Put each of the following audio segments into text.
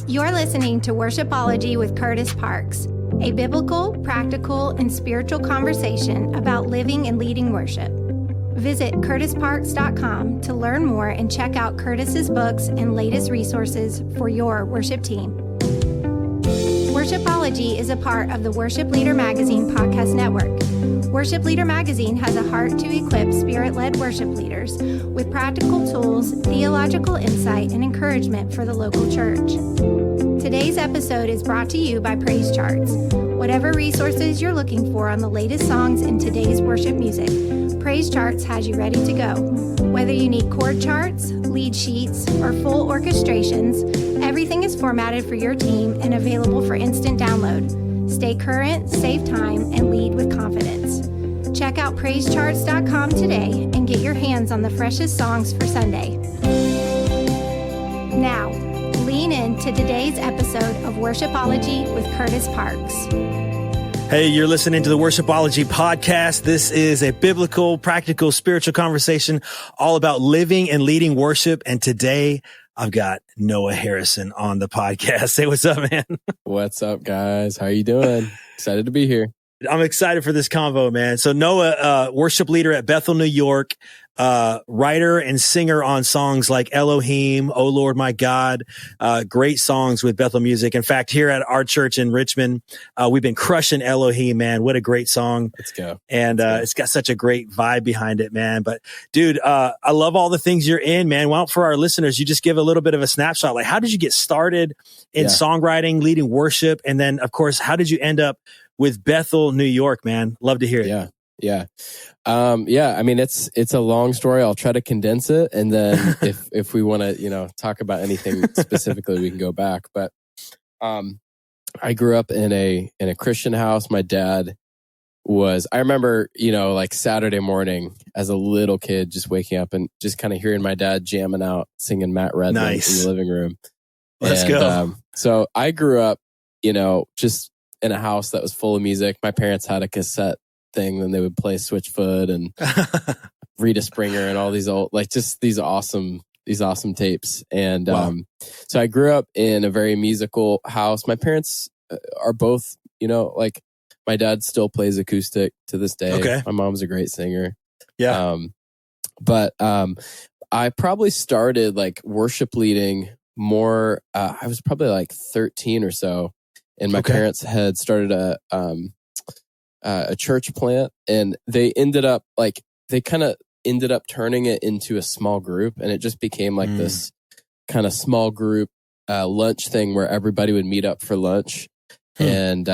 You're listening to Worshipology with Kurtis Parks, a biblical, practical, and spiritual conversation about living and leading worship. Visit kurtisparks.com to learn more and check out Kurtis's books and latest resources for your worship team. Worshipology is a part of the Worship Leader Magazine podcast network. Worship Leader Magazine has a heart to equip spirit-led worship leaders with practical tools, theological insight, and encouragement for the local church. Today's episode is brought to you by Praise Charts. Whatever resources you're looking for on the latest songs in today's worship music, Praise Charts has you ready to go. Whether you need chord charts, lead sheets, or full orchestrations, everything is formatted for your team and available for instant download. Stay current, save time, and lead with confidence. Check out praisecharts.com today and get your hands on the freshest songs for Sunday. Now, lean into today's episode of Worshipology with Kurtis Parks. Hey, you're listening to the Worshipology podcast. This is a biblical, practical, spiritual conversation all about living and leading worship. And today I've got Noah Harrison on the podcast. Say what's up, man. What's up, guys? How you doing? Excited to be here. I'm excited for this convo, man. So Noah, worship leader at Bethel New York, writer and singer on songs like Elohim, Oh Lord, My God, great songs with Bethel Music. In fact, here at our church in Richmond, we've been crushing Elohim, man. What a great song. Let's go. And it's got such a great vibe behind it, man. But dude, I love all the things you're in, man. Why don't, for our listeners, you just give a little bit of a snapshot? Like, how did you get started in songwriting, leading worship? And then, of course, how did you end up with Bethel, New York, man? Love to hear it. Yeah. I mean, it's a long story. I'll try to condense it. And then if we want to, talk about anything specifically, we can go back. But, I grew up in a Christian house. My dad I remember, like Saturday morning as a little kid, just waking up and just kind of hearing my dad jamming out, singing Matt Redman in the living room. Let's go. So I grew up, just in a house that was full of music. My parents had a cassette thing, then they would play Switchfoot and Rita Springer and all these old, like just these awesome tapes. And so I grew up in a very musical house. My parents are both, like my dad still plays acoustic to this day. Okay. My mom's a great singer. Yeah. But I probably started like worship leading more. I was probably like 13 or so. And my parents had started a church plant, and they ended up turning it into a small group, and it just became like this kind of small group lunch thing where everybody would meet up for lunch and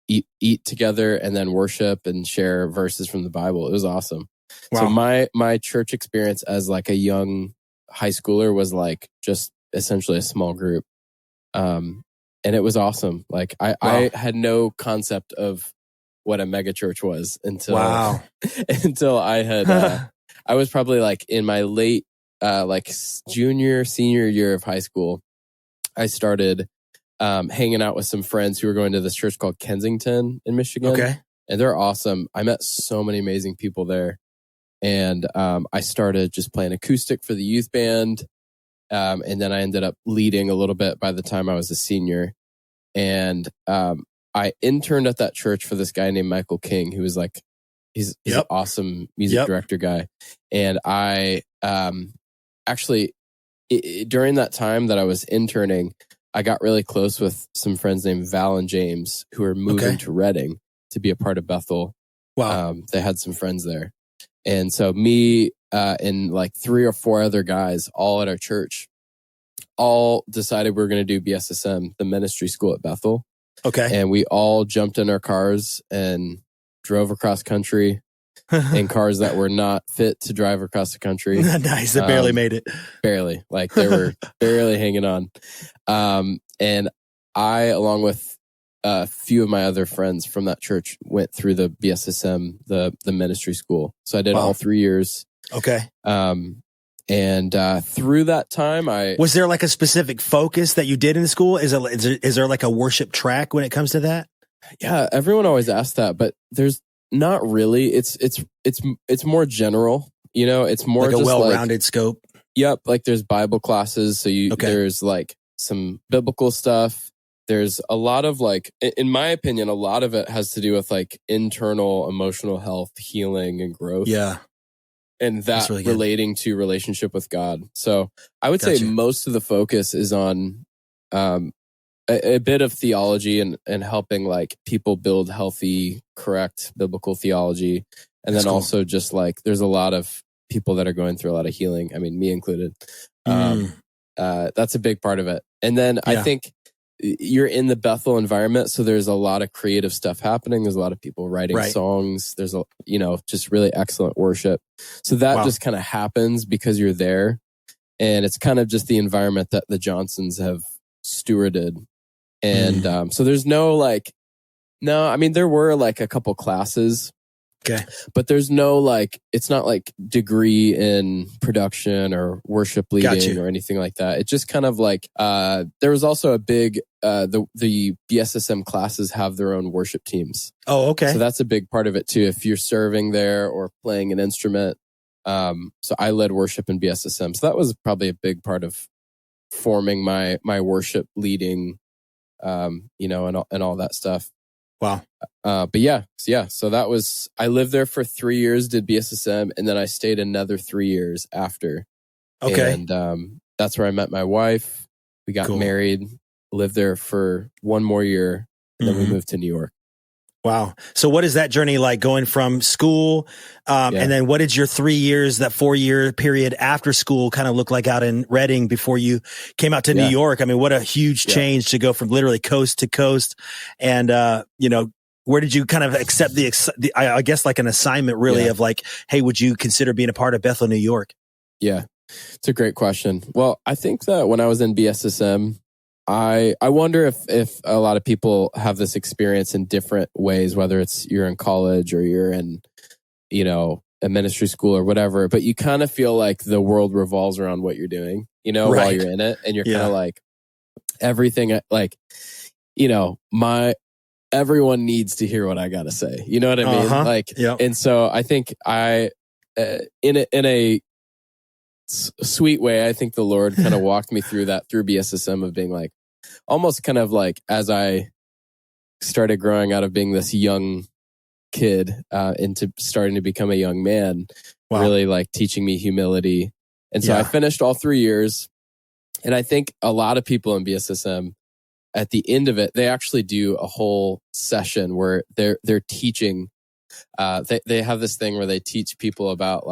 eat together, and then worship and share verses from the Bible. It was awesome. Wow. So my church experience as like a young high schooler was like just essentially a small group. And it was awesome. Like I had no concept of what a mega church was until until I had I was probably like in my late senior year of high school. I started hanging out with some friends who were going to this church called Kensington in Michigan. Okay. And they're awesome. I met so many amazing people there. And I started just playing acoustic for the youth band. And then I ended up leading a little bit by the time I was a senior. And I interned at that church for this guy named Michael King, who was like, he's an awesome music director guy. And I actually, during that time that I was interning, I got really close with some friends named Val and James, who are moving to Reading to be a part of Bethel. Wow. They had some friends there. And so me and like 3 or 4 other guys, all at our church, all decided we were going to do BSSM, the ministry school at Bethel. Okay. And we all jumped in our cars and drove across country in cars that were not fit to drive across the country. Nice. They barely made it. Barely. Like they were barely hanging on. And I, along with a few of my other friends from that church, went through the BSSM, the ministry school. So I did all 3 years. Okay. And through that time, was there like a specific focus that you did in school? Is there like a worship track when it comes to that? Yeah, everyone always asks that, but there's not really. It's more general. It's more like just a well-rounded scope. Yep, like there's Bible classes, so there's like some biblical stuff. There's a lot of like, in my opinion, a lot of it has to do with like internal emotional health, healing, and growth. Yeah. And that really relating to relationship with God. So I would say most of the focus is on a bit of theology and helping like people build healthy, correct biblical theology. And then also just like there's a lot of people that are going through a lot of healing. I mean, me included. That's a big part of it. And then I think you're in the Bethel environment, so there's a lot of creative stuff happening. There's a lot of people writing songs. There's just really excellent worship. So that just kind of happens because you're there, and it's kind of just the environment that the Johnsons have stewarded. And so there's I mean, there were like a couple classes. Okay. But there's no like, it's not like degree in production or worship leading or anything like that. It's just kind of like, there was also a big, the BSSM classes have their own worship teams. Oh, okay. So that's a big part of it too. If you're serving there or playing an instrument. So I led worship in BSSM. So that was probably a big part of forming my worship leading, and all that stuff. Wow. But so that was, I lived there for 3 years, did BSSM, and then I stayed another 3 years after. Okay. And that's where I met my wife. We got married, lived there for one more year, and then we moved to New York. Wow. So what is that journey like going from school? And then what did your 3 years, that 4-year period after school kind of look like out in Reading before you came out to New York? I mean, what a huge change to go from literally coast to coast. And, where did you kind of accept I guess like an assignment really of like, hey, would you consider being a part of Bethel, New York? Yeah, it's a great question. Well, I think that when I was in BSSM, I wonder if a lot of people have this experience in different ways, whether it's you're in college or you're in, a ministry school or whatever, but you kind of feel like the world revolves around what you're doing, while you're in it. And you're kind of like everything, like, everyone needs to hear what I got to say. You know what I mean? And so I think in a sweet way, I think the Lord kind of walked me through that through BSSM of being like, almost kind of like as I started growing out of being this young kid into starting to become a young man, really like teaching me humility. And so I finished all 3 years. And I think a lot of people in BSSM at the end of it, they actually do a whole session where they're teaching. They have this thing where they teach people about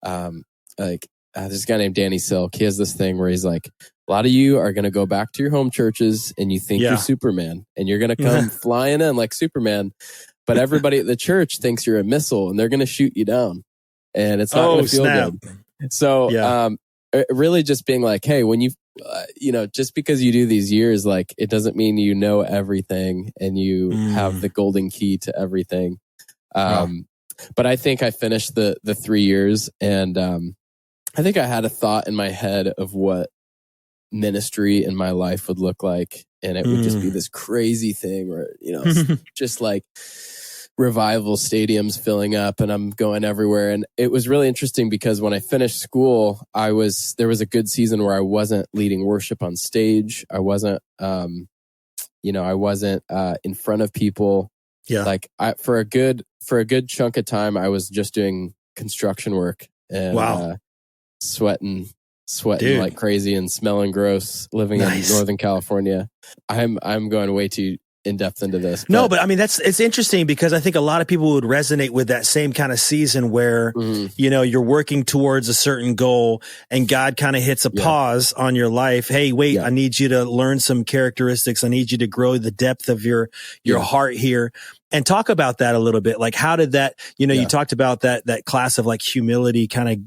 this guy named Danny Silk. He has this thing where he's like, a lot of you are going to go back to your home churches and you think you're Superman and you're going to come flying in like Superman. But everybody at the church thinks you're a missile and they're going to shoot you down. And it's not going to feel good. So really just being like, hey, when you, just because you do these years, like it doesn't mean you know everything and you have the golden key to everything. But I think I finished the 3 years and I think I had a thought in my head of what ministry in my life would look like. And it would just be this crazy thing where, just like revival stadiums filling up and I'm going everywhere. And it was really interesting because when I finished school, there was a good season where I wasn't leading worship on stage. I wasn't, I wasn't in front of people. Yeah. Like for a good chunk of time, I was just doing construction work and sweating Dude. Like crazy and smelling gross living in Northern California. I'm going way too in depth into this. No, but I mean, it's interesting because I think a lot of people would resonate with that same kind of season where, you're working towards a certain goal and God kind of hits a pause on your life. Hey, wait, I need you to learn some characteristics. I need you to grow the depth of your heart here. And talk about that a little bit. Like, how did that, you talked about that class of like humility kind of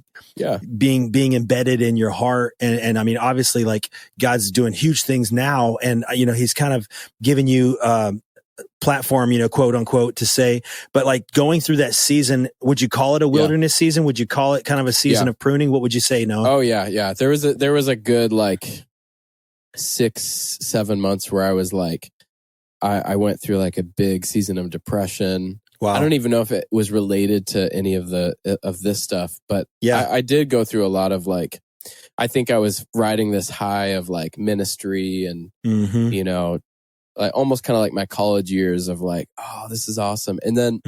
being embedded in your heart. And I mean, obviously like God's doing huge things now. And, he's kind of giving you platform, quote unquote, to say, but like going through that season, would you call it a wilderness season? Would you call it kind of a season of pruning? What would you say, Noah? Oh yeah. Yeah. There was a good like 6-7 months where I was like, I went through like a big season of depression. Wow. I don't even know if it was related to any of this stuff, but I did go through a lot of like I think I was riding this high of like ministry and, you know, like almost kind of like my college years of like, oh, this is awesome. And then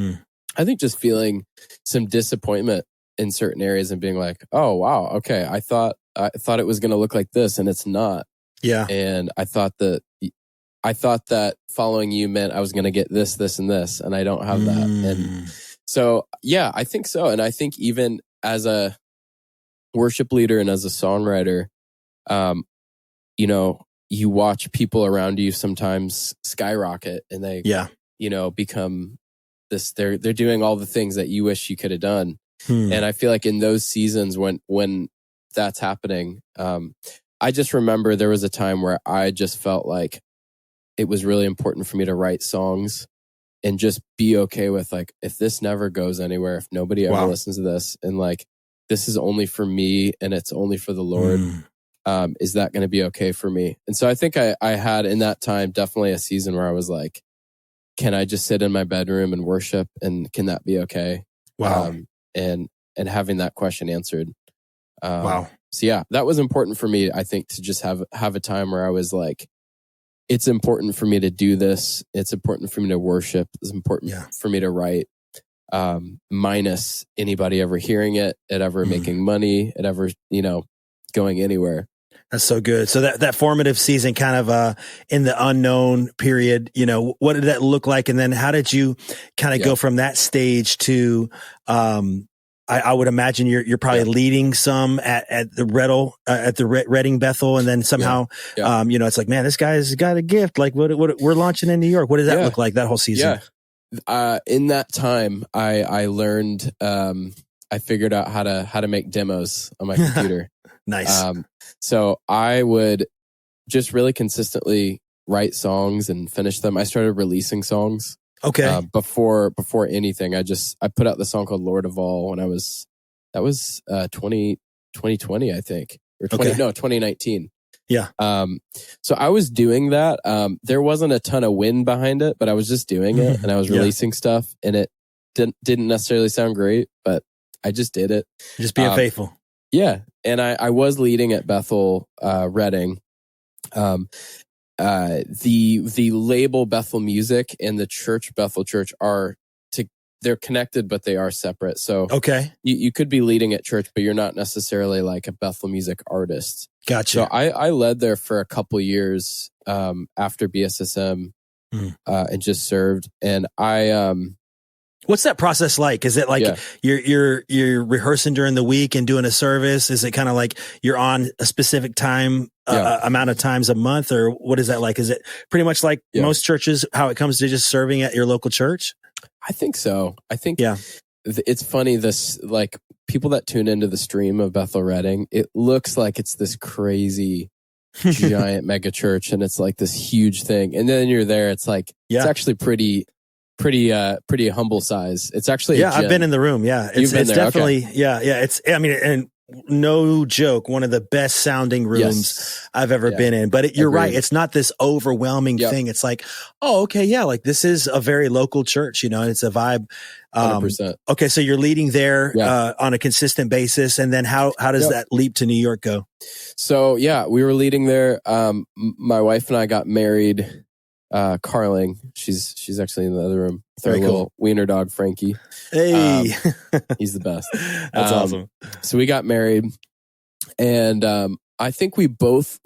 I think just feeling some disappointment in certain areas and being like, oh, wow, okay, I thought it was going to look like this and it's not. Yeah. And I thought that following you meant I was going to get this, this, and this, and I don't have that. And so, yeah, I think so. And I think even as a worship leader and as a songwriter, you know, you watch people around you sometimes skyrocket and they, you know, become this, they're doing all the things that you wish you could have done. And I feel like in those seasons when that's happening, I just remember there was a time where I just felt like it was really important for me to write songs and just be okay with like, if this never goes anywhere, if nobody ever listens to this and like, this is only for me and it's only for the Lord, is that going to be okay for me? And so I think I had in that time definitely a season where I was like, can I just sit in my bedroom and worship and can that be okay? Wow. And having that question answered. Wow. So yeah, that was important for me, I think, to just have a time where I was like, it's important for me to do this. It's important for me to worship. It's important for me to write, minus anybody ever hearing it, ever making money, ever, you know, going anywhere. That's so good. So that formative season kind of in the unknown period, you know, what did that look like? And then how did you kind of go from that stage to I would imagine you're probably leading some at the Redding Bethel, and then somehow you know, it's like, man, this guy's got a gift. Like what we're launching in New York. What does that look like, that whole season? In that time I learned I figured out how to make demos on my computer. Nice. So I would just really consistently write songs and finish them. I started releasing songs. Okay. Before anything, I put out the song called Lord of All when that was 2020, I think, or 2019. Yeah. So I was doing that. There wasn't a ton of wind behind it, but I was just doing it and I was releasing stuff, and it didn't necessarily sound great, but I just did it. Just being faithful. Yeah. And I was leading at Bethel, Redding. The label Bethel Music and the church Bethel Church they're connected, but they are separate. So you could be leading at church, but you're not necessarily like a Bethel Music artist. Gotcha. So I led there for a couple years after BSSM and just served. And what's that process like? Is it like you're rehearsing during the week and doing a service? Is it kind of like you're on a specific time, amount of times a month, or what is that like? Is it pretty much like most churches, how it comes to just serving at your local church? I think so. I think it's funny, this like people that tune into the stream of Bethel Redding, it looks like it's this crazy giant mega church and it's like this huge thing. And then you're there, it's like, it's actually pretty humble size. It's actually I've been in the room. It's definitely it's, I mean, and no joke, one of the best sounding rooms I've ever been in. But you're right, it's not this overwhelming thing. It's like, oh, okay, like this is a very local church, you know, and it's a vibe. 100%. Okay, so you're leading there on a consistent basis, and then how does that leap to New York go? So we were leading there. My wife and I got married. Carling, she's actually in the other room with our little wiener dog Frankie. Hey, he's the best. That's awesome. So we got married, and I think we both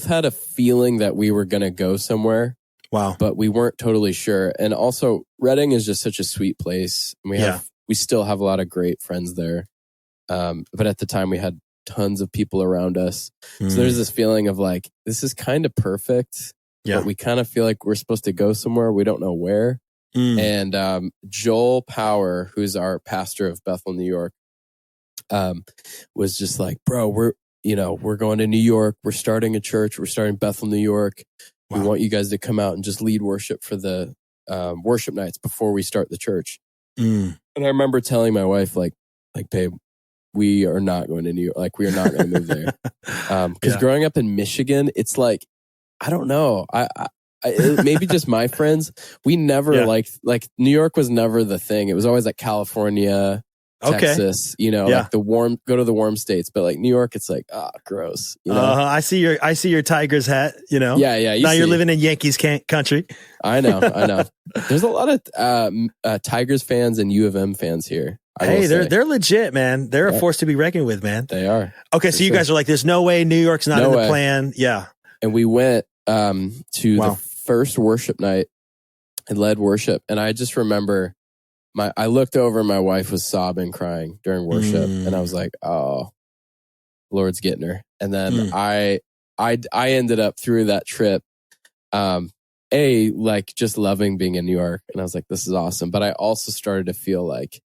had a feeling that we were going to go somewhere. Wow, but we weren't totally sure. And also, Redding is just such a sweet place. We still have a lot of great friends there. But at the time, we had tons of people around us. So there's this feeling of like, this is kind of perfect. But we kind of feel like we're supposed to go somewhere. We don't know where. And Joel Power, who's our pastor of Bethel, New York, was just like, bro, we're going to New York. We're starting a church. We're starting Bethel, New York. Wow. We want you guys to come out and just lead worship for the worship nights before we start the church. And I remember telling my wife, like, babe, we are not going to New York. Like, we are not going to move there. Because growing up in Michigan, it's like, I don't know. I maybe just my friends. We never liked, like, New York was never the thing. It was always like California Okay. Texas, like go to the warm states, but like New York, it's like, gross. I see your Tigers hat, Yeah. Now you're living in Yankees country. I know. There's a lot of Tigers fans and U of M fans here. Hey, they're legit, man. They're a force to be reckoned with, man. They are. Okay, so you guys are like, there's no way New York's not in the plan. Yeah. And we went to the first worship night and led worship. And I just remember I looked over, my wife was sobbing, crying during worship. And I was like, oh, Lord's getting her. And then I ended up through that trip, like just loving being in New York. And I was like, this is awesome. But I also started to feel like,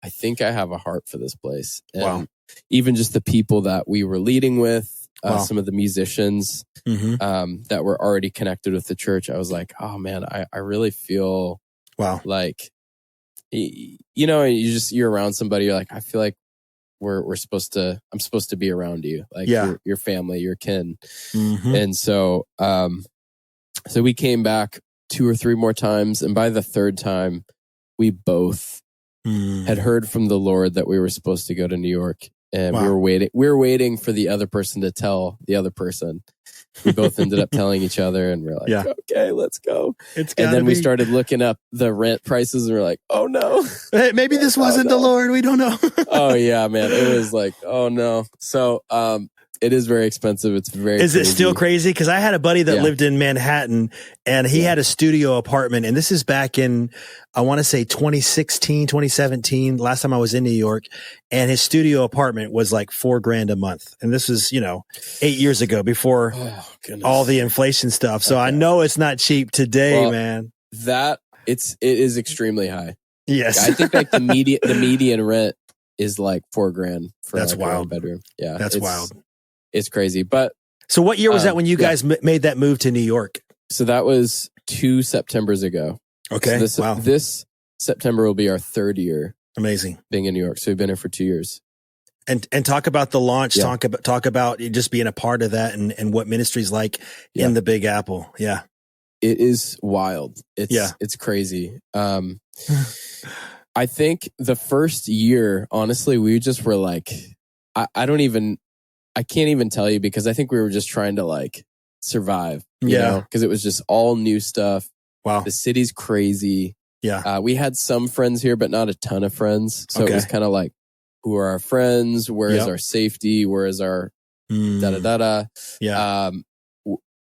I think I have a heart for this place. And even just the people that we were leading with, some of the musicians that were already connected with the church, I was like, oh man, I really feel like, you're around somebody, you're like, I feel like I'm supposed to be around you, like your family, your kin. And so we came back 2 or 3 more times. And by the third time, we both had heard from the Lord that we were supposed to go to New York. And we were waiting for the other person to tell the other person. We both ended up telling each other, and we're like, okay, let's go. And then we started looking up the rent prices, and we're like, oh no. Maybe this wasn't the Lord. We don't know. Oh yeah, man. It was like, oh no. So, it is very expensive. It's very Is it still crazy? Because I had a buddy that lived in Manhattan, and he had a studio apartment. And this is back in, I want to say 2016, 2017, last time I was in New York. And his studio apartment was like $4,000 a month. And this was, 8 years ago, before all the inflation stuff. So I know it's not cheap today, man. It is extremely high. Yes. I think like the median rent is like $4,000 for that's like wild. a bedroom. Yeah. That's wild. It's crazy. But so what year was that when you guys made that move to New York? So that was 2 Septembers ago. Okay. So this September will be our 3rd year. Amazing. Being in New York. So we've been here for 2 years. And talk about the launch, talk about just being a part of that and what ministry's like in the Big Apple. Yeah. It is wild. It's crazy. I think the first year, honestly, we just were like, I can't even tell you, because I think we were just trying to like survive, you know, because it was just all new stuff. Wow. The city's crazy. Yeah. We had some friends here, but not a ton of friends. So it was kind of like, who are our friends? Where is our safety? Where is our da-da-da-da? Yeah.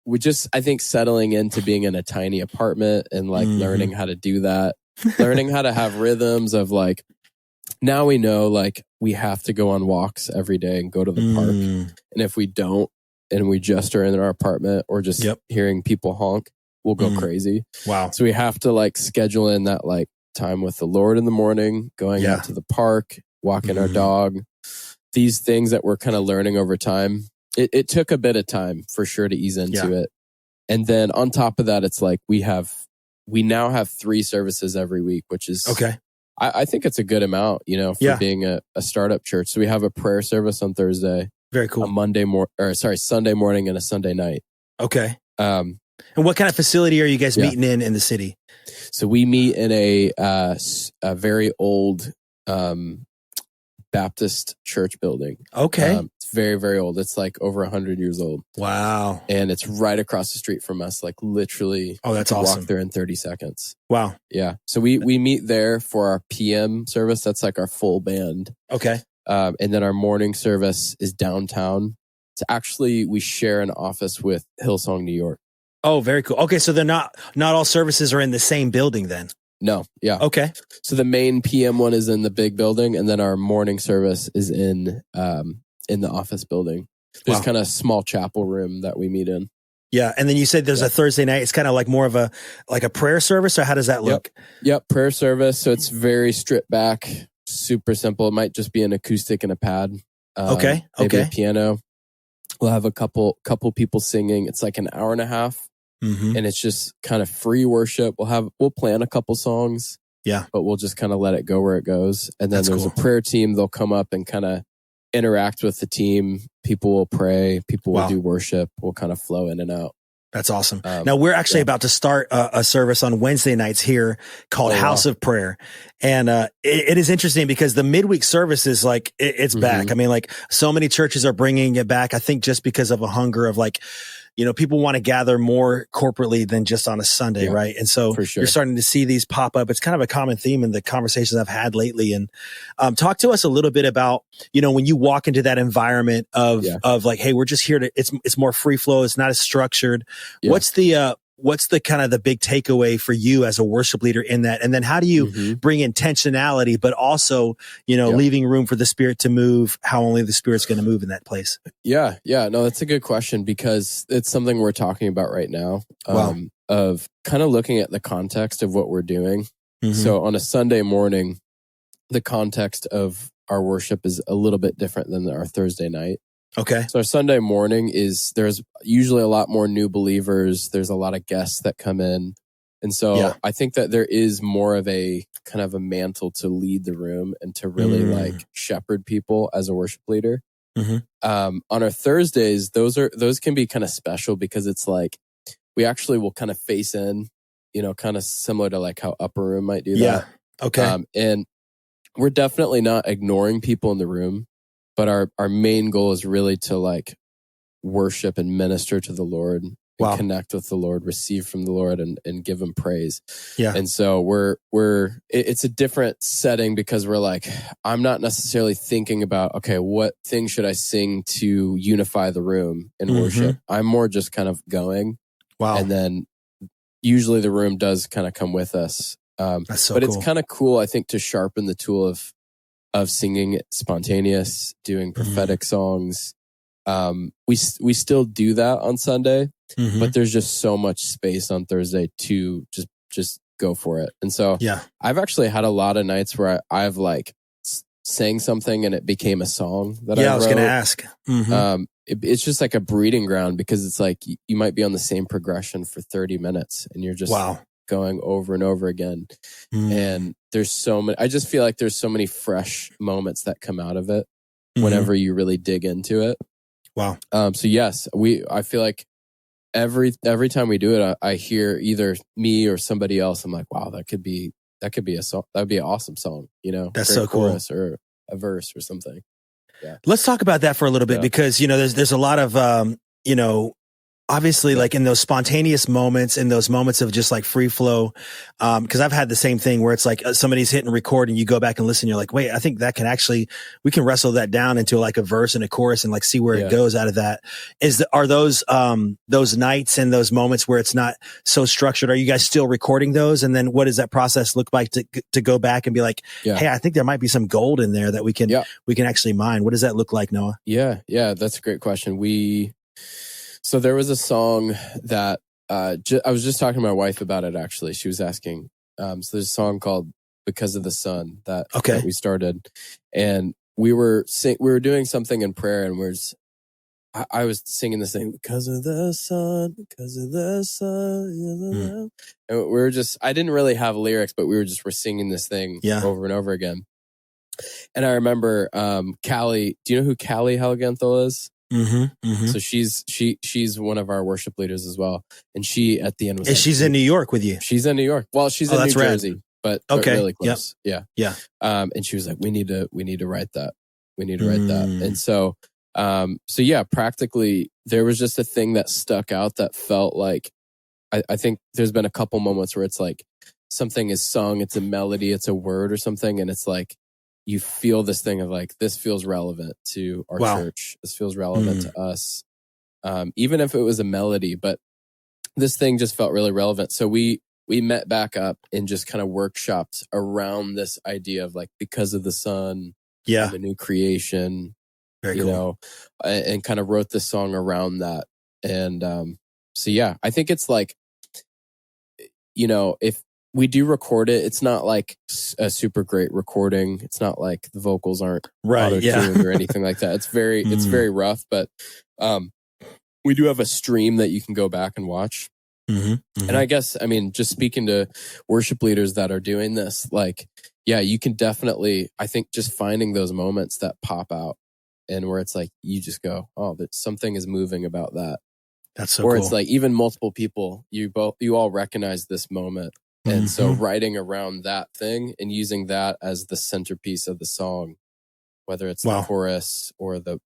We just, I think, settling into being in a tiny apartment and like learning how to do that, learning how to have rhythms of like, now we know like we have to go on walks every day and go to the park. And if we don't, and we just are in our apartment or just hearing people honk, we'll go crazy. Wow. So we have to like schedule in that like time with the Lord in the morning, going out to the park, walking our dog, these things that we're kind of learning over time. It took a bit of time for sure to ease into it. And then on top of that, it's like we now have 3 services every week, which is okay. I think it's a good amount, for being a startup church. So we have a prayer service on Thursday. Very cool. A Sunday morning and a Sunday night. Okay. And what kind of facility are you guys meeting in the city? So we meet in a very old Baptist church building. Okay. It's very, very old. It's like over 100 years old. Wow. And it's right across the street from us, like literally. Oh, that's awesome. Walk there in 30 seconds. Wow. Yeah. So we meet there for our PM service. That's like our full band. Okay. And then our morning service is downtown. It's actually, we share an office with Hillsong New York. Oh, very cool. Okay. So they're not all services are in the same building then? No. Yeah. Okay. So the main PM one is in the big building, and then our morning service is in the office building. There's kind of a small chapel room that we meet in. Yeah. And then you said there's a Thursday night. It's kind of like more of a prayer service, or how does that look? Yep. Prayer service. So it's very stripped back, super simple. It might just be an acoustic and a pad. Okay. Maybe a piano. We'll have a couple people singing. It's like an hour and a half. And it's just kind of free worship. We'll plan a couple songs. Yeah. But we'll just kind of let it go where it goes. And then there's a prayer team. They'll come up and kind of interact with the team. People will pray. People will do worship. We'll kind of flow in and out. That's awesome. Now we're actually about to start a service on Wednesday nights here called House of Prayer. And, it is interesting because the midweek service is like, it's back. I mean, like so many churches are bringing it back. I think just because of a hunger of like, you know, people want to gather more corporately than just on a Sunday, right? And so you're starting to see these pop up. It's kind of a common theme in the conversations I've had lately. And talk to us a little bit about, you know, when you walk into that environment of like, hey, we're just here to, it's more free flow. It's not as structured. What's the kind of the big takeaway for you as a worship leader in that? And then how do you bring intentionality, but also, you know, leaving room for the Spirit to move, how only the Spirit's going to move in that place? Yeah. No, that's a good question because it's something we're talking about right now, of kind of looking at the context of what we're doing. So on a Sunday morning, the context of our worship is a little bit different than our Thursday night. Okay. So our Sunday morning there's usually a lot more new believers. There's a lot of guests that come in. And so I think that there is more of a kind of a mantle to lead the room and to really like shepherd people as a worship leader. On our Thursdays, those can be kind of special because it's like, we actually will kind of face in, you know, kind of similar to like how Upper Room might do that. Yeah. Okay. And we're definitely not ignoring people in the room. But our main goal is really to like worship and minister to the Lord, and connect with the Lord, receive from the Lord, and give Him praise. Yeah. And so it's a different setting because we're like, I'm not necessarily thinking about, okay, what thing should I sing to unify the room in worship? I'm more just kind of going. Wow. And then usually the room does kind of come with us. That's so cool. It's kind of cool, I think, to sharpen the tool of singing spontaneous, doing prophetic songs. We still do that on Sunday, but there's just so much space on Thursday to just go for it. And so I've actually had a lot of nights where I've like sang something and it became a song that I wrote. I was going to ask. It's just like a breeding ground because it's like you might be on the same progression for 30 minutes and you're just going over and over again. And there's so many, I just feel like there's so many fresh moments that come out of it whenever you really dig into it. Wow. So yes, I feel like every time we do it, I hear either me or somebody else. I'm like, wow, that could be a song. That'd be an awesome song. You know, that's so cool. Chorus or a verse or something. Yeah. Let's talk about that for a little bit because, you know, there's a lot of, you know, obviously like in those spontaneous moments, in those moments of just like free flow. Cause I've had the same thing where it's like somebody's hitting record and you go back and listen. You're like, wait, I think that we can wrestle that down into like a verse and a chorus and like see where it goes out of that. Are those nights and those moments where it's not so structured? Are you guys still recording those? And then what does that process look like to go back and be like, hey, I think there might be some gold in there that we can actually mine. What does that look like, Noah? Yeah. That's a great question. So there was a song that I was just talking to my wife about it, actually. She was asking. So there's a song called Because of the Sun that we started. And we were doing something in prayer and I was singing this thing, because of the sun, because of the sun. And we were I didn't really have lyrics, but we're singing this thing over and over again. And I remember Callie, do you know who Callie Helgenthal is? So she's one of our worship leaders as well, and she at the end was she's in New York with you. She's in New York. Well, she's in New Jersey, but really close. Yeah. And she was like, we need to write that. We need to write that. And so practically there was just a thing that stuck out that felt like I think there's been a couple moments where it's like something is sung, it's a melody, it's a word or something, and it's like you feel this thing of like, this feels relevant to our church. This feels relevant to us. Even if it was a melody, but this thing just felt really relevant. So we met back up and just kind of workshopped around this idea of like, because of the sun, the new creation, very cool. know, and kind of wrote this song around that. And I think it's like, you know, if we do record it, it's not like a super great recording. It's not like the vocals aren't auto-tuned or anything like that. It's very rough, but we do have a stream that you can go back and watch. And I guess, I mean, just speaking to worship leaders that are doing this, like, you can definitely, I think just finding those moments that pop out and where it's like, you just go, oh, that something is moving about that. That's so or cool. it's like even multiple people, you all recognize this moment. And so writing around that thing and using that as the centerpiece of the song, whether it's the chorus or the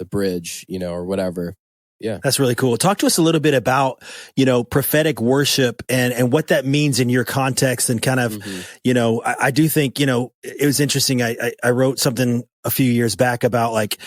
bridge, or whatever. Yeah. That's really cool. Talk to us a little bit about, prophetic worship and what that means in your context and kind of, I do think, it was interesting. I wrote something a few years back about like,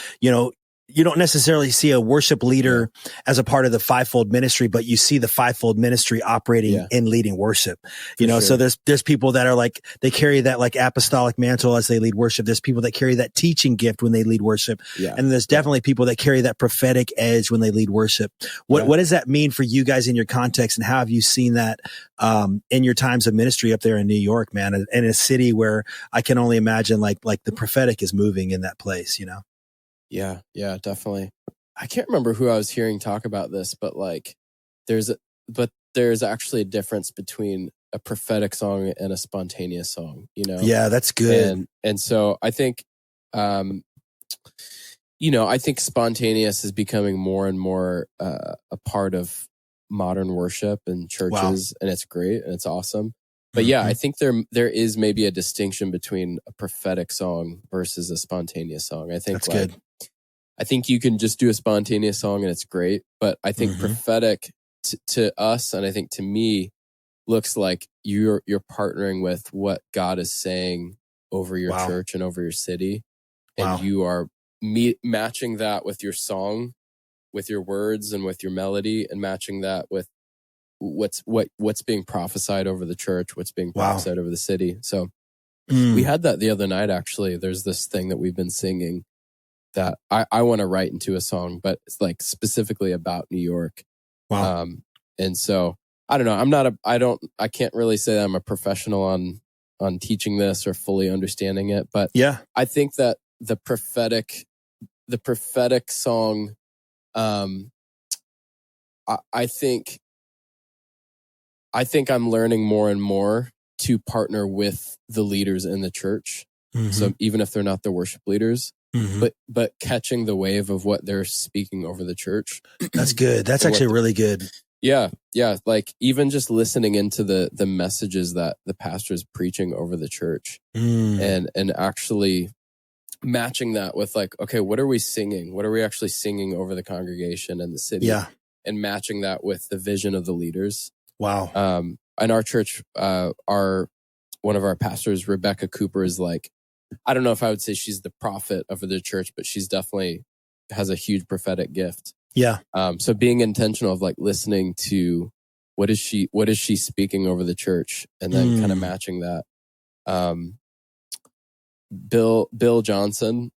you don't necessarily see a worship leader as a part of the fivefold ministry, but you see the fivefold ministry operating in leading worship, so there's people that are like, they carry that like apostolic mantle as they lead worship. There's people that carry that teaching gift when they lead worship. Yeah. And there's definitely people that carry that prophetic edge when they lead worship. What does that mean for you guys in your context? And how have you seen that, in your times of ministry up there in New York, man, in a city where I can only imagine like the prophetic is moving in that place, Yeah, definitely. I can't remember who I was hearing talk about this, but like there's actually a difference between a prophetic song and a spontaneous song, Yeah, that's good. And so I think I think spontaneous is becoming more and more a part of modern worship and churches, and it's great and it's awesome. But yeah, I think there is maybe a distinction between a prophetic song versus a spontaneous song. I think that's good. I think you can just do a spontaneous song and it's great, but I think prophetic to us, and I think to me, looks like you're partnering with what God is saying over your church and over your city, and you are matching that with your song, with your words and with your melody, and matching that with what's being prophesied over the church, what's being prophesied over the city. So we had that the other night. Actually, there's this thing that we've been singing that I want to write into a song, but it's like specifically about New York. Wow. And so I don't know. I can't really say that I'm a professional on teaching this or fully understanding it, but I think that the prophetic song, I think I'm learning more and more to partner with the leaders in the church. So even if they're not the worship leaders, but catching the wave of what they're speaking over the church. That's good. That's actually really good. Yeah. Like even just listening into the messages that the pastor is preaching over the church, and actually matching that with like, okay, what are we singing? What are we actually singing over the congregation and the city? Yeah. And matching that with the vision of the leaders. Wow. In our church, one of our pastors, Rebecca Cooper, is like, I don't know if I would say she's the prophet of the church, but she's definitely has a huge prophetic gift. Yeah. So being intentional of like listening to what is she speaking over the church, and then kind of matching that. Bill Johnson,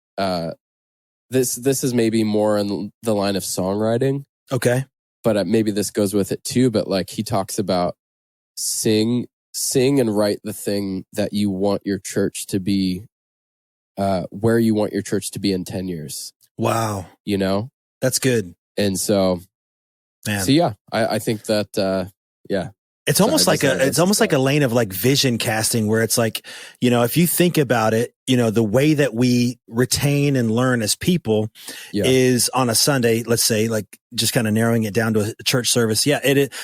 this is maybe more on the line of songwriting. Okay. But maybe this goes with it too. But like he talks about sing and write the thing that you want your church to be, where you want your church to be in 10 years. Wow. That's good. And so, yeah, I think that, it's almost like a lane of like vision casting, where it's like, if you think about it, the way that we retain and learn as people is on a Sunday, let's say, like just kind of narrowing it down to a church service. Yeah.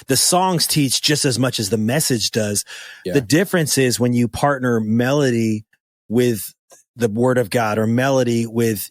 The songs teach just as much as the message does. Yeah. The difference is when you partner melody with the word of God, or melody with,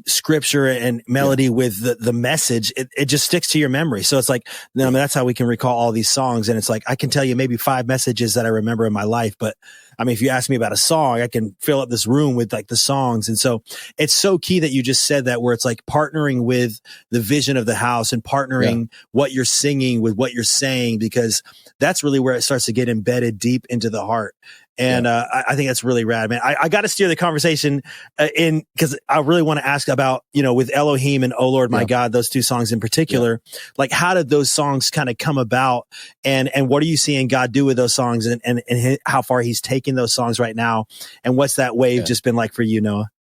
scripture, and melody with the message, it just sticks to your memory. So it's like, that's how we can recall all these songs. And it's like, I can tell you maybe 5 messages that I remember in my life, but I mean, if you ask me about a song, I can fill up this room with like the songs. And so it's so key that you just said that, where it's like partnering with the vision of the house and partnering what you're singing with what you're saying, because that's really where it starts to get embedded deep into the heart. And I think that's really rad, man. I got to steer the conversation in, because I really want to ask about, with Elohim and Oh Lord, my God, those 2 songs in particular, like how did those songs kind of come about, and what are you seeing God do with those songs, and how far he's taking those songs right now, and what's that wave just been like for you, Noah?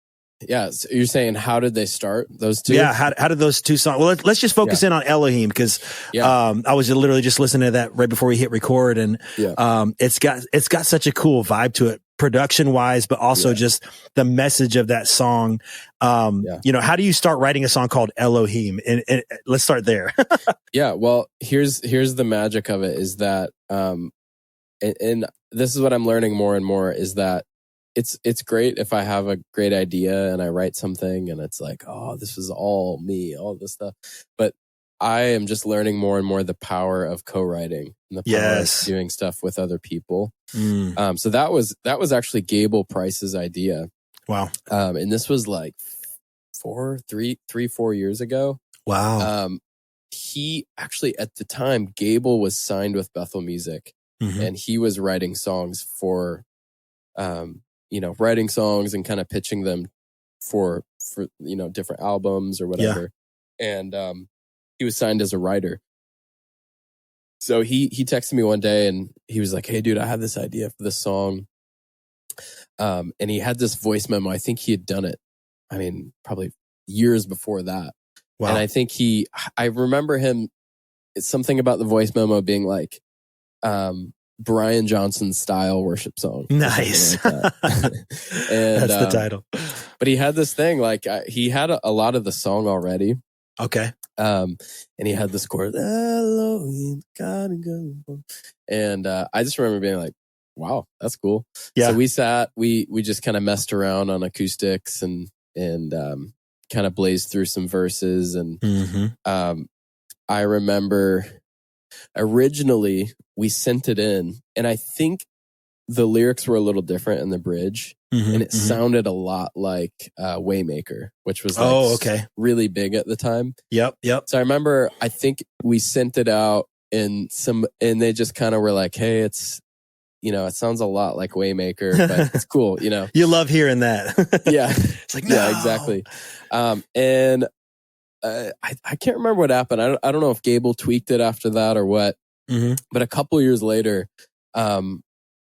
Yeah. So you're saying, how did they start, those two? Yeah. How did those two songs? Well, let's just focus in on Elohim, because I was literally just listening to that right before we hit record, and it's got such a cool vibe to it, production wise, but also just the message of that song. You know, how do you start writing a song called Elohim? And let's start there. Yeah. Well, here's the magic of it, is that, and this is what I'm learning more and more, is that it's great if I have a great idea and I write something and it's like, oh, this is all me, all this stuff. But I am just learning more and more the power of co-writing and the power of doing stuff with other people. So that was actually Gable Price's idea. Wow. And this was like 4 years ago. Wow. He actually, at the time, Gable was signed with Bethel Music, and he was writing songs for, writing songs and kind of pitching them for different albums or whatever. And he was signed as a writer. So he texted me one day and he was like, "Hey dude, I have this idea for this song." And he had this voice memo. I think he had done it, I mean, probably years before that. Wow. And I think I remember him, it's something about the voice memo being like, Brian Johnson style worship song. Nice. Like that. And that's the title. But he had this thing, like he had a lot of the song already. Okay. And he had this chorus, Elohim, God and God. And I just remember being like, wow, that's cool. Yeah. So we sat, we just kind of messed around on acoustics and kind of blazed through some verses. And I remember originally we sent it in, and I think the lyrics were a little different in the bridge, and it sounded a lot like Waymaker, which was like really big at the time. Yep. So I remember, I think we sent it out, and they just kind of were like, "Hey, it's, it sounds a lot like Waymaker, but it's cool, You love hearing that. Yeah. It's like, no. Yeah, exactly. And I can't remember what happened. I don't know if Gable tweaked it after that or what. But a couple years later,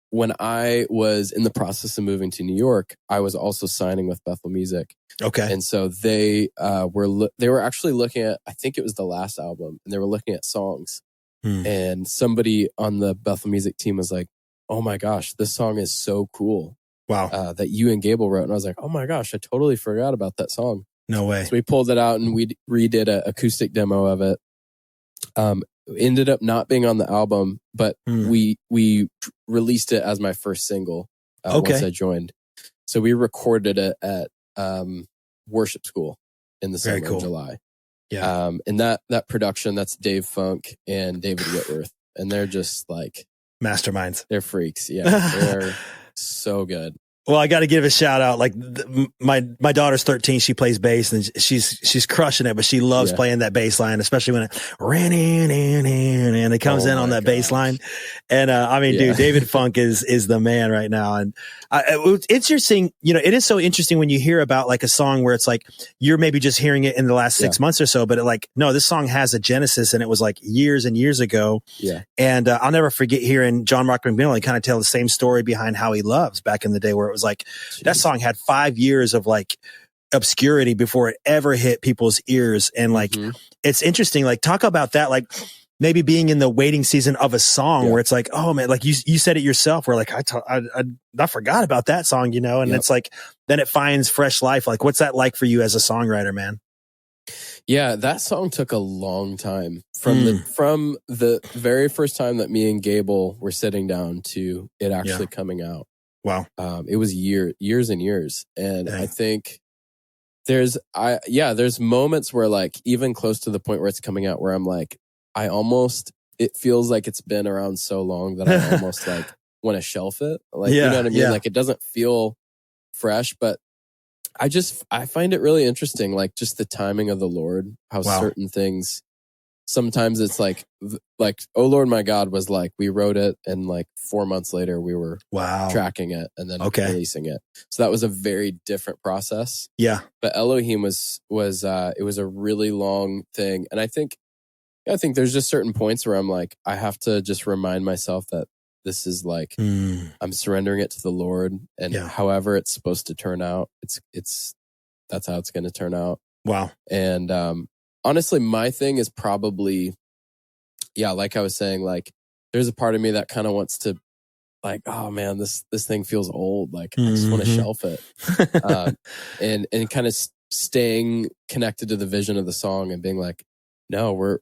when I was in the process of moving to New York, I was also signing with Bethel Music. Okay. And so they were actually looking at, I think it was the last album, and they were looking at songs. And somebody on the Bethel Music team was like, "Oh my gosh, this song is so cool." Wow. That you and Gable wrote. And I was like, "Oh my gosh, I totally forgot about that song." No way. So we pulled it out and we redid an acoustic demo of it. Ended up not being on the album, but we released it as my first single once I joined. So we recorded it at worship school in the summer of July. Yeah. And that production, that's Dave Funk and David Whitworth. And they're just like masterminds. They're freaks. Yeah. They're so good. Well, I got to give a shout out. Like my daughter's 13. She plays bass and she's crushing it, but she loves playing that bass line, especially when it comes in on that bass line. And, I mean, dude, David Funk is the man right now. And it's interesting, it is so interesting when you hear about like a song where it's like, you're maybe just hearing it in the last 6 months or so, but no, this song has a genesis and it was like years and years ago. Yeah. And, I'll never forget hearing John Rock McMillan kind of tell the same story behind How He Loves back in the day, where it was like, that song had 5 years of like obscurity before it ever hit people's ears. And like, it's interesting, like talk about that, like maybe being in the waiting season of a song where it's like, oh man, like you said it yourself, where like, I forgot about that song, and it's like, then it finds fresh life. Like, what's that like for you as a songwriter, man? Yeah, that song took a long time from the very first time that me and Gable were sitting down to it actually coming out. Wow. It was years and years. And I think there's moments where like even close to the point where it's coming out where I'm like, it feels like it's been around so long that I almost like want to shelf it. Like, you know what I mean? Like it doesn't feel fresh, but I find it really interesting. Like just the timing of the Lord, how certain things, sometimes it's like, Oh Lord, my God was like, we wrote it and like 4 months later we were tracking it and then releasing it. So that was a very different process. Yeah. But Elohim was it was a really long thing. And I think there's just certain points where I'm like, I have to just remind myself that this is like, I'm surrendering it to the Lord, and however it's supposed to turn out, it's that's how it's going to turn out. Wow. And honestly, my thing is probably, like I was saying, like there's a part of me that kind of wants to, like, oh man, this thing feels old. Like I just want to shelf it, and kind of staying connected to the vision of the song and being like, no, we're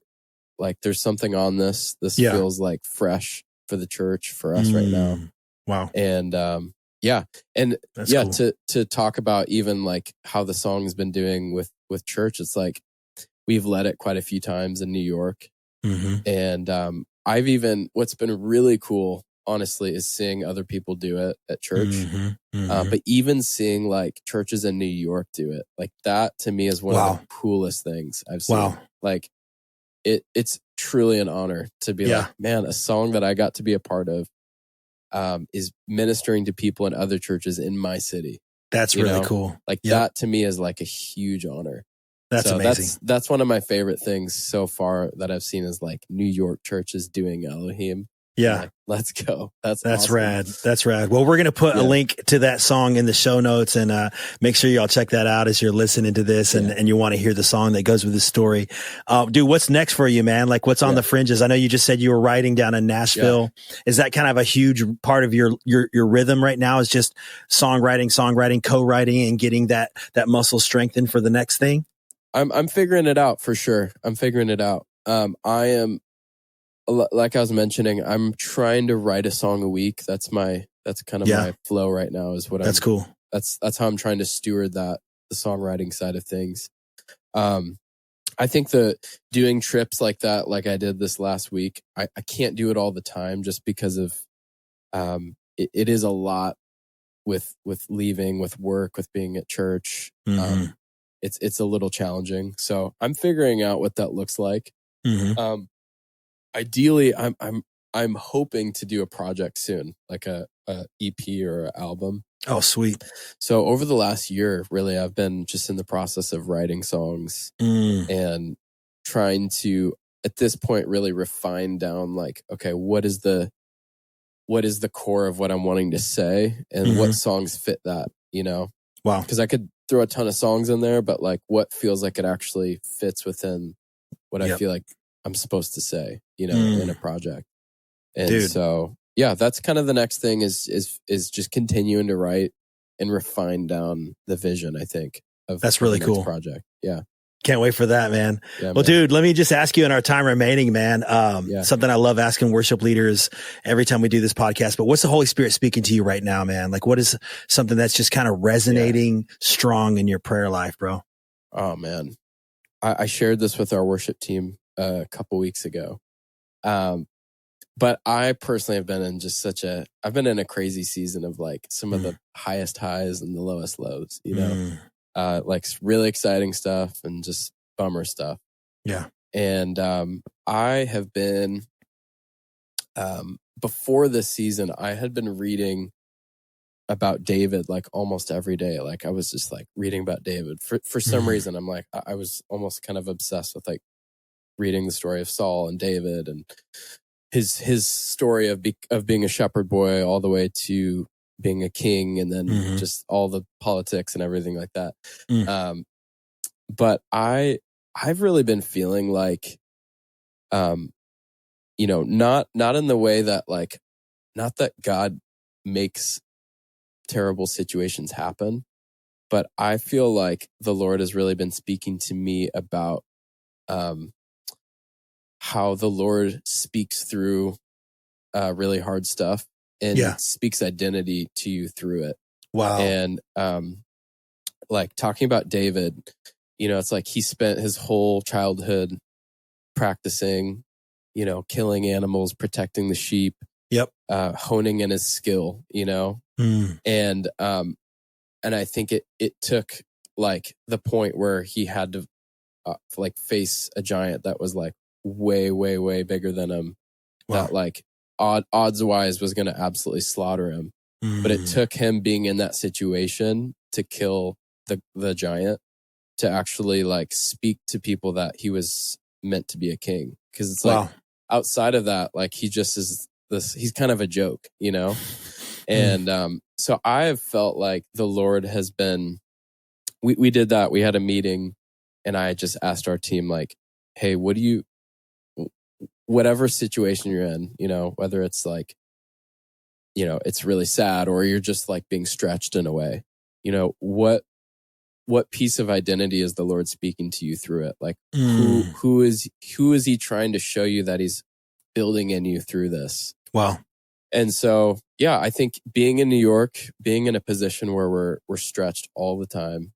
like, there's something on this. This feels like fresh for the church, for us right now. Wow. And that's cool. To talk about even like how the song's been doing with church. It's like we've led it quite a few times in New York, and I've even, what's been really cool, honestly, is seeing other people do it at church. But even seeing like churches in New York do it, like that to me is one of the coolest things I've seen. Wow. Like it's truly an honor to be like, man, a song that I got to be a part of is ministering to people in other churches in my city. That's really cool. Like that to me is like a huge honor. That's amazing. That's one of my favorite things so far that I've seen is like New York churches doing Elohim. Yeah. Like, let's go. That's awesome. Rad. That's rad. Well, we're going to put a link to that song in the show notes, and make sure y'all check that out as you're listening to this and you want to hear the song that goes with the story. Dude, what's next for you, man? Like what's on the fringes? I know you just said you were writing down in Nashville. Is that kind of a huge part of your rhythm right now, is just songwriting, co-writing, and getting that muscle strengthened for the next thing? I'm figuring it out for sure. I'm figuring it out. I am, like I was mentioning, I'm trying to write a song a week. That's kind of my flow right now, is what That's cool. That's how I'm trying to steward the songwriting side of things. I think doing trips like that, like I did this last week, I can't do it all the time just because of, it is a lot with leaving, with work, with being at church. It's a little challenging. So I'm figuring out what that looks like. Ideally, I'm hoping to do a project soon, like a EP or an album. Oh, sweet. So over the last year, really, I've been just in the process of writing songs and trying to, at this point, really refine down, like, okay, what is the core of what I'm wanting to say, and what songs fit that, Wow. Because I could throw a ton of songs in there, but like what feels like it actually fits within what I feel like I'm supposed to say, in a project. And so, that's kind of the next thing is just continuing to write and refine down the vision, I think, of that's really the next cool project. Yeah. Can't wait for that, man. Yeah, well, dude, let me just ask you in our time remaining, man, Yeah. something I love asking worship leaders every time we do this podcast, but what's the Holy Spirit speaking to you right now, man? Like, what is something that's just kind of resonating strong in your prayer life, bro? Oh, man. I shared this with our worship team a couple weeks ago. But I personally have been in I've been in a crazy season of like some of the highest highs and the lowest lows, like really exciting stuff and just bummer stuff. Yeah. And I have been, before this season, I had been reading about David like almost every day. Like I was just like reading about David for some reason. I'm like, I was almost kind of obsessed with like reading the story of Saul and David and his story of being a shepherd boy all the way to being a king, and then just all the politics and everything like that. But I've really been feeling like, not in the way that like, not that God makes terrible situations happen, but I feel like the Lord has really been speaking to me about how the Lord speaks through really hard stuff and speaks identity to you through it. Wow. And like talking about David, it's like he spent his whole childhood practicing, killing animals, protecting the sheep, honing in his skill, and I think it took like the point where he had to like face a giant that was like way, way, way bigger than him. Wow. That like odds wise was going to absolutely slaughter him. But it took him being in that situation to kill the giant to actually like speak to people that he was meant to be a king. Because it's like outside of that, like he just is he's kind of a joke, And so I have felt like the Lord has been we did that. We had a meeting, and I just asked our team, like, hey, whatever situation you're in, whether it's like, it's really sad, or you're just like being stretched in a way, what piece of identity is the Lord speaking to you through it? Like, who is he trying to show you that he's building in you through this? Wow. And so, yeah, I think being in New York, being in a position where we're stretched all the time,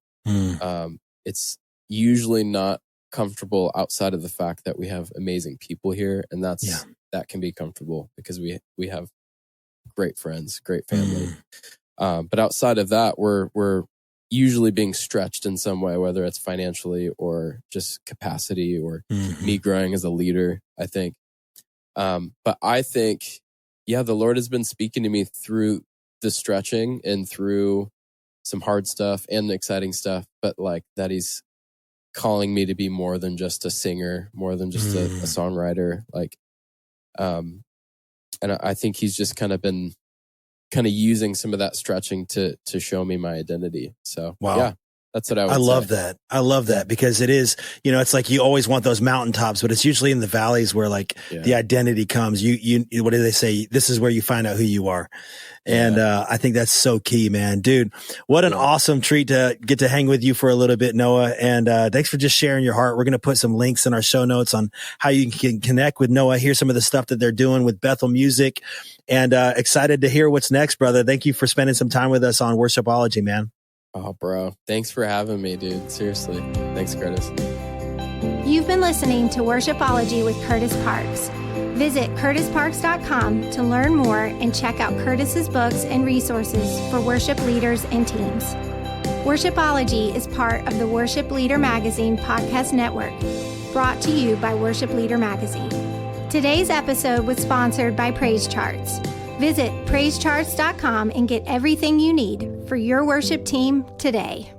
it's usually not comfortable outside of the fact that we have amazing people here, and that can be comfortable because we have great friends, great family. But outside of that, we're usually being stretched in some way, whether it's financially or just capacity or me growing as a leader, I think. But I think, the Lord has been speaking to me through the stretching and through some hard stuff and exciting stuff, but like that he's calling me to be more than just a singer, more than just a songwriter. Like, and I think he's just kind of been using some of that stretching to show me my identity. So, wow. That's what I would say. I love that because it is, it's like you always want those mountaintops, but it's usually in the valleys where like the identity comes. You, what do they say? This is where you find out who you are. And, I think that's so key, man. Dude, what an awesome treat to get to hang with you for a little bit, Noah. And, thanks for just sharing your heart. We're going to put some links in our show notes on how you can connect with Noah, hear some of the stuff that they're doing with Bethel Music, and, excited to hear what's next, brother. Thank you for spending some time with us on Worshipology, man. Oh, bro. Thanks for having me, dude. Seriously. Thanks, Kurtis. You've been listening to Worshipology with Kurtis Parks. Visit kurtisparks.com to learn more and check out Kurtis's books and resources for worship leaders and teams. Worshipology is part of the Worship Leader Magazine podcast network, brought to you by Worship Leader Magazine. Today's episode was sponsored by Praise Charts. Visit praisecharts.com and get everything you need for your worship team today.